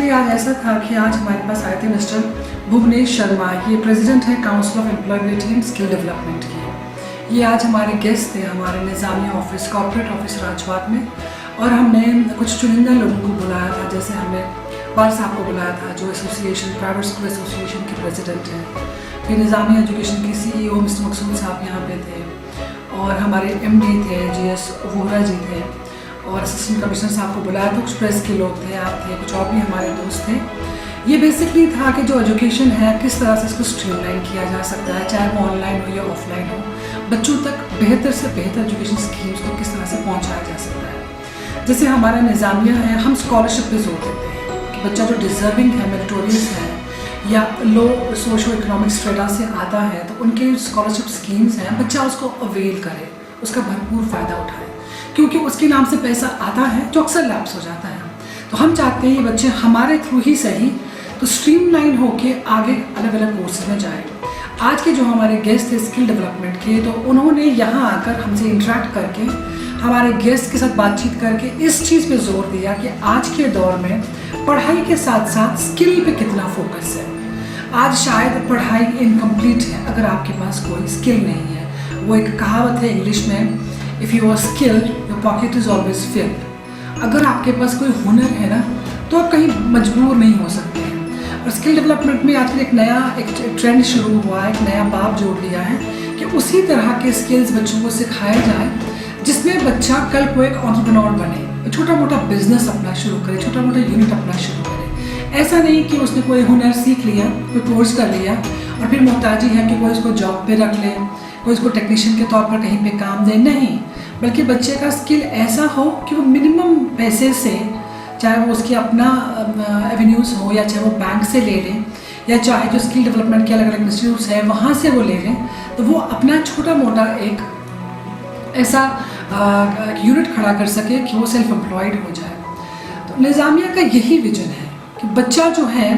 Actually आज ऐसा था कि आज हमारे पास आए थे मिस्टर भुवनेश शर्मा। ये प्रेसिडेंट है council of employability and skill development की। ये आज हमारे गेस्ट थे हमारे Nizamia office corporate office Rajbagh में, और हमने कुछ चुनिंदा लोगों को बुलाया था। जैसे हमने बार साहब को बुलाया था जो एसोसिएशन प्राइवेट स्कूल एसोसिएशन के प्रेसिडेंट हैं, फिर निज़ामिया एजुकेशन के CEO मिस्टर मकसूद साहब यहाँ पे थे, और हमारे MD थे GS वोहरा जी थे, और असिस्टेंट कमिश्नर साहब को बुलाया था। कुछ प्रेस के लोग थे, आप थे, कुछ और भी हमारे दोस्त थे। ये बेसिकली था कि जो एजुकेशन है किस तरह से इसको स्ट्रीमलाइन किया जा सकता है, चाहे वो ऑनलाइन हो या ऑफलाइन हो, बच्चों तक बेहतर से बेहतर एजुकेशन स्कीम्स को किस तरह से पहुँचाया जा सकता है। जैसे हमारा निज़ामिया है, हम स्कॉलरशिप पे जोर देते हैं कि बच्चा जो डिज़र्विंग है, मेरिटोरियस है या लो सोशो इकोनॉमिक स्टेटस से आता है, तो उनके स्कॉलरशिप स्कीम्स हैं, बच्चा उसको अवेल करे, उसका भरपूर फ़ायदा उठाए, क्योंकि उसके नाम से पैसा आता है जो अक्सर लैप्स हो जाता है। तो हम चाहते हैं ये बच्चे हमारे थ्रू ही सही तो स्ट्रीमलाइन होके आगे अलग अलग कोर्सेज में जाए। आज के जो हमारे गेस्ट थे स्किल डेवलपमेंट के, तो उन्होंने यहाँ आकर हमसे इंटरेक्ट करके हमारे गेस्ट के साथ बातचीत करके इस चीज़ पे जोर दिया कि आज के दौर में पढ़ाई के साथ साथ स्किल पे कितना फोकस है। आज शायद पढ़ाई इनकम्प्लीट है अगर आपके पास कोई स्किल नहीं है। वो एक कहावत है इंग्लिश में, if you are skilled your pocket is always filled. अगर आपके पास कोई हुनर है ना, तो आप कहीं मजबूर नहीं हो सकते हैं। और स्किल डेवलपमेंट में आजकल एक ट्रेंड शुरू हुआ है, एक नया बाब जोड़ लिया है कि उसी तरह के स्किल्स बच्चों को सिखाया जाए जिसमें बच्चा कल को एक एंटरप्रेन्योर बने, छोटा मोटा बिजनेस अपना शुरू करे, छोटा मोटा यूनिट अपना शुरू करे। ऐसा नहीं कि उसने कोई हुनर सीख लिया, कोई कोर्स कर लिया और फिर मोहताजी है कि कोई उसको जॉब पे रख ले, कोई उसको टेक्नीशियन के तौर पर कहीं पे काम दे, नहीं। बल्कि बच्चे का स्किल ऐसा हो कि वो मिनिमम पैसे से, चाहे वो उसकी अपना एवेन्यूज़ हो या चाहे वो बैंक से ले लें या चाहे जो स्किल डेवलपमेंट के अलग अलग इंस्टीट्यूट्स हैं वहाँ से वो ले लें, तो वो अपना छोटा मोटा एक ऐसा यूनिट खड़ा कर सके कि वो सेल्फ एम्प्लॉयड हो जाए। तो निज़ामिया का यही विजन है कि बच्चा जो है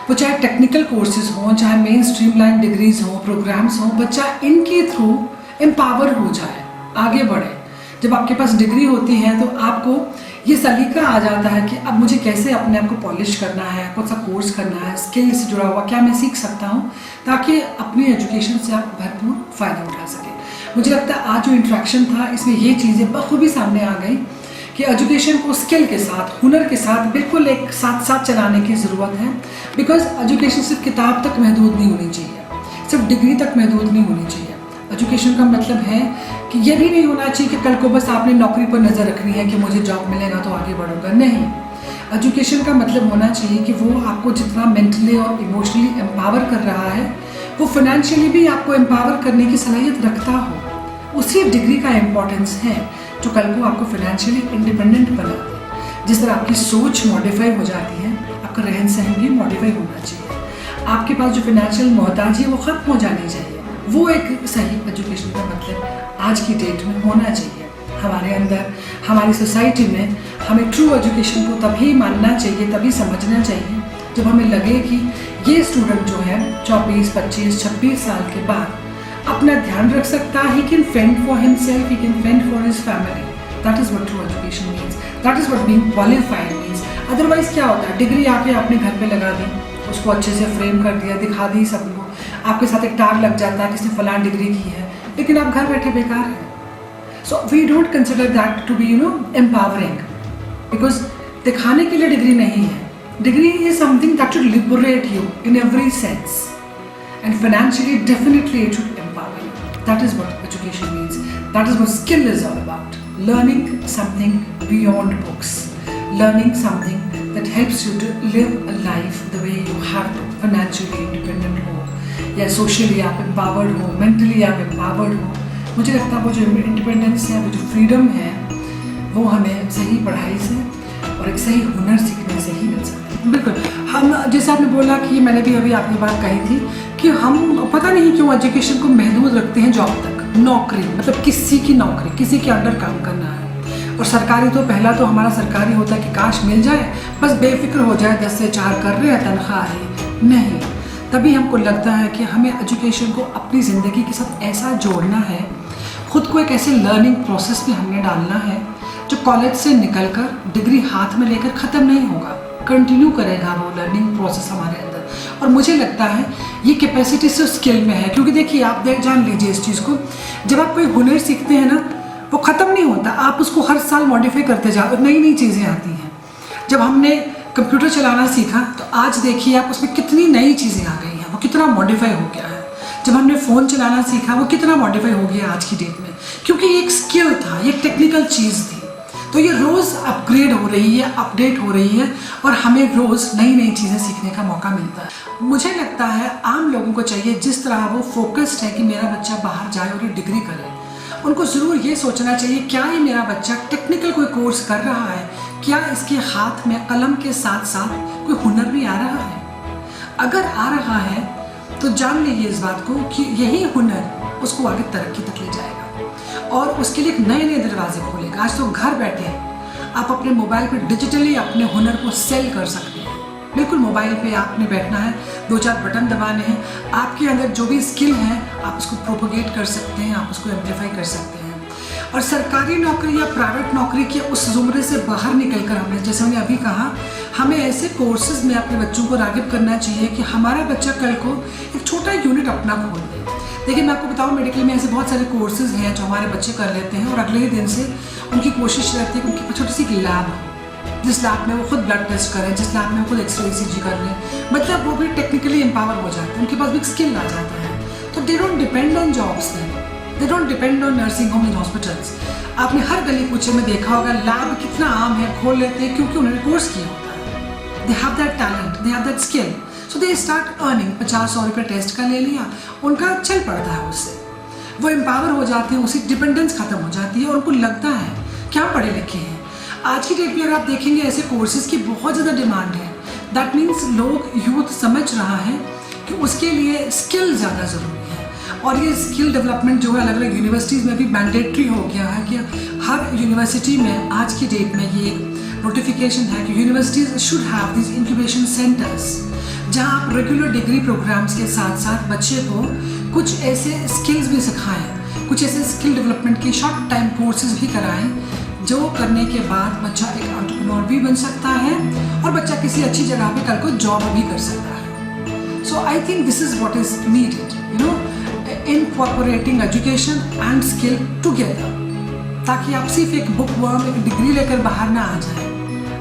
वो चाहे टेक्निकल कोर्सेज हों, चाहे मेन स्ट्रीमलाइन डिग्रीज हों, प्रोग्राम्स हों, बच्चा इनके थ्रू एम्पावर हो जाए, आगे बढ़े। जब आपके पास डिग्री होती है तो आपको ये सलीका आ जाता है कि अब मुझे कैसे अपने आप को पॉलिश करना है, कौन सा कोर्स करना है, स्किल से जुड़ा हुआ क्या मैं सीख सकता हूँ, ताकि अपनी एजुकेशन से आप भरपूर फ़ायदा उठा सकें। मुझे लगता है आज जो इंट्रैक्शन था इसमें ये चीज़ें बखूबी सामने आ गई कि एजुकेशन को स्किल के साथ, हुनर के साथ बिल्कुल एक साथ साथ चलाने की ज़रूरत है। बिकॉज एजुकेशन सिर्फ किताब तक महदूद नहीं होनी चाहिए, सिर्फ डिग्री तक महदूद नहीं होनी चाहिए। एजुकेशन का मतलब है कि ये भी नहीं होना चाहिए कि कल को बस आपने नौकरी पर नज़र रखनी है कि मुझे जॉब मिलेगा तो आगे बढ़ूंगा, नहीं। एजुकेशन का मतलब होना चाहिए कि वो आपको जितना मेंटली और इमोशनली एम्पावर कर रहा है, वो फाइनेंशियली भी आपको एम्पावर करने की सलाहियत रखता हो। उसी डिग्री का इम्पोर्टेंस है जो कल को आपको फाइनेंशियली इंडिपेंडेंट बना दे। जिस तरह आपकी सोच मॉडिफाई हो जाती है, आपका रहन सहन भी मॉडिफाई होना चाहिए। आपके पास जो फाइनेंशियल मोहताजी है वो ख़त्म हो जानी चाहिए। वो एक सही एजुकेशन का मतलब आज की डेट में होना चाहिए। हमारे अंदर, हमारी सोसाइटी में हमें ट्रू एजुकेशन को तभी मानना चाहिए, तभी समझना चाहिए जब हमें लगे कि ये स्टूडेंट जो है 24, 25, 26 साल के बाद अपना ध्यान रख सकता है, he can fend for himself, he can fend for his family. That is what true education means. That is what being qualified means. Otherwise क्या होता है, डिग्री आके आपने घर पे लगा दी, उसको अच्छे से फ्रेम कर दिया, दिखा दी सबको, आपके साथ एक टैग लग जाता है किसने फलान डिग्री की है, लेकिन आप घर बैठे बेकार हैं। So we don't consider that to be empowering, because दिखाने के लिए डिग्री नहीं है। Degree is something that should liberate you in every sense, and financially definitely it should empower you. That is what education means. That is what skill is all about. Learning something beyond books, learning something that helps you to live a life the way you have to, financially independent हो या socially आप empowered हो, mentally आप empowered हो। मुझे लगता है वो जो इंडिपेंडेंस है, वो जो फ्रीडम है, वो हमें सही पढ़ाई से और एक सही हुनर सीखने से ही मिल सकता है। बिल्कुल, हम जैसे आपने बोला कि मैंने भी अभी आपकी बात कही थी कि हम पता नहीं क्यों एजुकेशन को महदूद रखते हैं जॉब तक, नौकरी मतलब किसी की नौकरी, किसी के अंडर काम करना है। और सरकारी तो पहला तो हमारा सरकारी होता है कि काश मिल जाए, बस बेफिक्र हो जाए, 10 से 4 कर रहे हैं, तनख्वाह है, नहीं। तभी हमको लगता है कि हमें एजुकेशन को अपनी ज़िंदगी के साथ ऐसा जोड़ना है, ख़ुद को एक ऐसे लर्निंग प्रोसेस में हमने डालना है जो कॉलेज से निकलकर डिग्री हाथ में लेकर ख़त्म नहीं होगा। कंटिन्यू करेगा वो लर्निंग प्रोसेस हमारे अंदर। और मुझे लगता है ये कैपेसिटी सिर्फ स्किल में है, क्योंकि देखिए आप जान लीजिए इस चीज़ को, जब आप कोई हुनर सीखते हैं ना वो ख़त्म नहीं होता, आप उसको हर साल मॉडिफाई करते जाओ, नई नई चीज़ें आती हैं। जब हमने कंप्यूटर चलाना सीखा तो आज देखिए आप उसमें कितनी नई चीज़ें आ गई हैं, वो कितना मॉडिफाई हो गया है। जब हमने फ़ोन चलाना सीखा वो कितना मॉडिफाई हो गया आज की डेट में, क्योंकि ये एक स्किल था, ये एक टेक्निकल चीज़ थी। तो ये रोज़ अपग्रेड हो रही है, अपडेट हो रही है और हमें रोज़ नई नई चीज़ें सीखने का मौका मिलता है। मुझे लगता है आम लोगों को चाहिए, जिस तरह वो फोकस्ड है कि मेरा बच्चा बाहर जाए और ये डिग्री करे, उनको ज़रूर ये सोचना चाहिए क्या ये मेरा बच्चा टेक्निकल कोई कोर्स कर रहा है, क्या इसके हाथ में कलम के साथ साथ कोई हुनर भी आ रहा है। अगर आ रहा है तो जान लीजिए इस बात को कि यही हुनर उसको आगे तरक्की तक ले जाएगा और उसके लिए नए नए दरवाजे खोलेगा। आज तो घर बैठे आप अपने मोबाइल पर डिजिटली अपने हुनर को सेल कर सकते हैं। बिल्कुल मोबाइल पे आपने बैठना है, 2-4 बटन दबाने हैं, आपके अंदर जो भी स्किल है आप उसको प्रोपोगेट कर सकते हैं, आप उसको एम्पलीफाई कर सकते हैं। और सरकारी नौकरी या प्राइवेट नौकरी के उस ज़ुमरे से बाहर निकलकर हमने, जैसे मैंने अभी कहा, हमें ऐसे कोर्सेज में अपने बच्चों को राग़िब करना चाहिए कि हमारा बच्चा कल को एक छोटा यूनिट अपना खोल दे। देखिए मैं आपको बताऊँ, मेडिकल में ऐसे बहुत सारे कोर्सेज हैं जो हमारे बच्चे कर लेते हैं और अगले ही दिन से उनकी कोशिश रहती है कि उनकी छोटी सी एक लैब हो, जिस लैब में वो खुद ब्लड टेस्ट करें, जिस लैब में वो खुद एक्सरे ECG कर लें। मतलब वो भी टेक्निकली एम्पावर हो जाते हैं, उनके पास भी स्किल आ जाता है। तो they don't depend on jobs, they don't depend on nursing home and hospitals. आपने हर गली कूचे में देखा होगा लैब कितना आम है, खोल लेते हैं क्योंकि उन्होंने कोर्स किया होता है। They have that talent, they have that skill, so they start earning. 50-100 रुपये टेस्ट का ले लिया, उनका चल पड़ता है उससे, वो एम्पावर हो जाते हैं, उसी डिपेंडेंस खत्म हो जाती है और उनको लगता है कि हम पढ़े लिखे हैं। आज की डेट में अगर आप देखेंगे ऐसे कोर्सेज की बहुत ज़्यादा डिमांड है। दैट मीन्स लोग, यूथ समझ रहा है कि उसके लिए स्किल ज़्यादा ज़रूरी है। और ये स्किल डेवलपमेंट जो है अलग अलग यूनिवर्सिटीज़ में भी मैंडेटरी हो गया है कि हर यूनिवर्सिटी में आज की डेट में ये नोटिफिकेशन है कि universities should have this incubation centres, जहाँ आप रेगुलर डिग्री प्रोग्राम्स के साथ साथ बच्चे को कुछ ऐसे स्किल्स भी सिखाएं, कुछ ऐसे स्किल डेवलपमेंट के शॉर्ट टाइम कोर्सेज भी कराएं, जो करने के बाद बच्चा एक एंटरप्रेन्योर भी बन सकता है और बच्चा किसी अच्छी जगह पे कल को जॉब भी कर सकता है। So I think this is what is needed, you know, incorporating education and skill together, ताकि आप सिर्फ एक बुक वर्म, एक डिग्री लेकर बाहर ना आ जाए,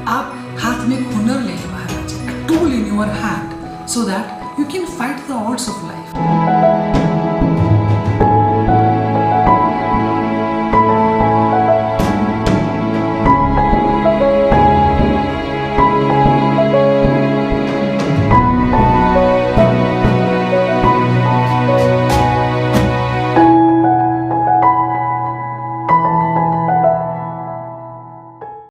आप हाथ में हुनर लेकर बाहर आ जाए, a tool in your hand so that you can fight the odds of life.